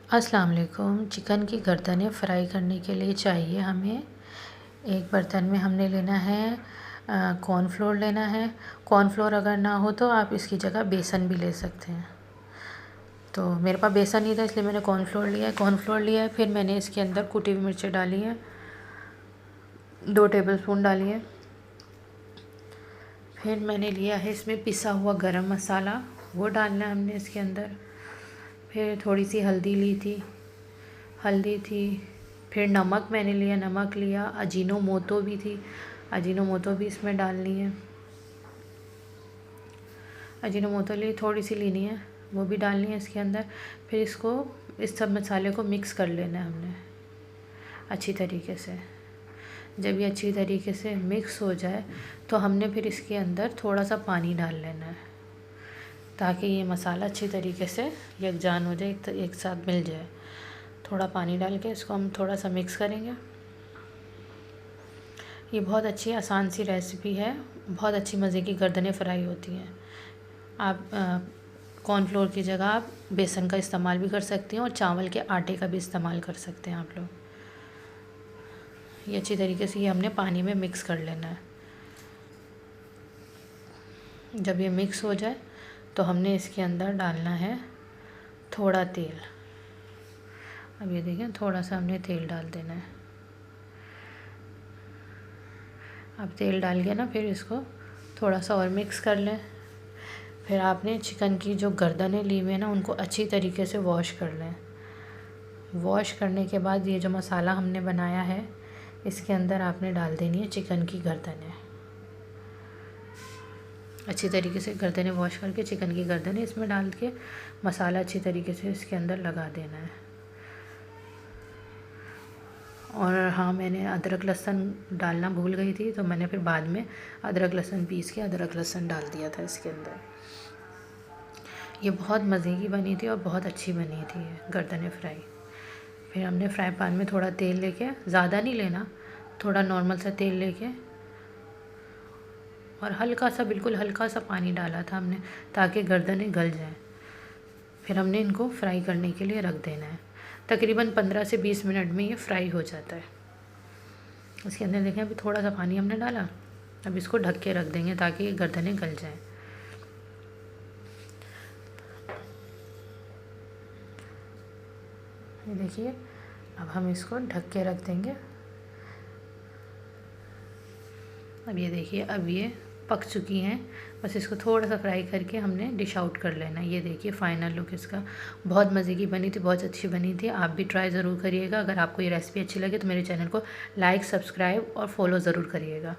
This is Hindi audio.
अस्सलाम वालेकुम। चिकन की गर्दनें फ्राई करने के लिए चाहिए हमें, एक बर्तन में हमने लेना है कॉर्नफ्लोर लेना है। कॉर्नफ्लोर अगर ना हो तो आप इसकी जगह बेसन भी ले सकते हैं। तो मेरे पास बेसन नहीं था इसलिए मैंने कॉर्नफ्लोर लिया है। कॉर्नफ्लोर लिया है, फिर मैंने इसके अंदर कुटी हुई मिर्चें डाली हैं, 2 टेबलस्पून डाली है। फिर मैंने लिया है इसमें पिसा हुआ गरम मसाला, वो डालना है हमने इसके अंदर। फिर थोड़ी सी हल्दी थी। फिर नमक मैंने लिया, नमक लिया। अजीनोमोटो भी थी, अजीनोमोटो भी इसमें डालनी है। अजीनोमोटो ली, थोड़ी सी लेनी है, वो भी डालनी है इसके अंदर। फिर इसको, इस सब मसाले को मिक्स कर लेना है हमने अच्छी तरीके से। जब ये अच्छी तरीके से मिक्स हो जाए तो हमने फिर इसके अंदर थोड़ा सा पानी डाल लेना है, ताकि ये मसाला अच्छी तरीके से यकजान हो जाए, एक साथ मिल जाए। थोड़ा पानी डाल के इसको हम थोड़ा सा मिक्स करेंगे। ये बहुत अच्छी आसान सी रेसिपी है, बहुत अच्छी मज़े की गर्दनें फ्राई होती हैं। आप कॉर्नफ्लोर की जगह आप बेसन का इस्तेमाल भी कर सकते हैं और चावल के आटे का भी इस्तेमाल कर सकते हैं आप लोग। ये अच्छी तरीके से ये हमने पानी में मिक्स कर लेना है। जब ये मिक्स हो जाए तो हमने इसके अंदर डालना है थोड़ा तेल। अब ये देखें, थोड़ा सा हमने तेल डाल देना है। अब तेल डाल के ना फिर इसको थोड़ा सा और मिक्स कर लें। फिर आपने चिकन की जो गर्दनें ली हुई है ना, उनको अच्छी तरीके से वॉश कर लें। वॉश करने के बाद ये जो मसाला हमने बनाया है, इसके अंदर आपने डाल देनी है चिकन की गर्दनें। अच्छी तरीके से गर्दनें वॉश करके चिकन की गर्दनें इसमें डाल के मसाला अच्छी तरीके से इसके अंदर लगा देना है। और हाँ, मैंने अदरक लहसुन डालना भूल गई थी, तो मैंने फिर बाद में अदरक लहसुन पीस के अदरक लहसुन डाल दिया था इसके अंदर। ये बहुत मज़े की बनी थी और बहुत अच्छी बनी थी गर्दनें फ्राई। फिर हमने फ्राई पैन में थोड़ा तेल लेके, ज़्यादा नहीं लेना, थोड़ा नॉर्मल सा तेल लेके और हल्का सा, बिल्कुल हल्का सा पानी डाला था हमने, ताकि गर्दनें गल जाएं। फिर हमने इनको फ्राई करने के लिए रख देना है। तकरीबन 15 से 20 मिनट में ये फ्राई हो जाता है। इसके अंदर देखें, अभी थोड़ा सा पानी हमने डाला। अब इसको ढक के रख देंगे ताकि ये गर्दनें गल जाएं। ये देखिए, अब हम इसको ढक के रख देंगे। अब ये देखिए, अब ये पक चुकी हैं। बस इसको थोड़ा सा फ्राई करके हमने डिश आउट कर लेना है। ये देखिए फ़ाइनल लुक इसका। बहुत मज़े की बनी थी, बहुत अच्छी बनी थी। आप भी ट्राई ज़रूर करिएगा। अगर आपको ये रेसिपी अच्छी लगे तो मेरे चैनल को लाइक, सब्सक्राइब और फॉलो ज़रूर करिएगा।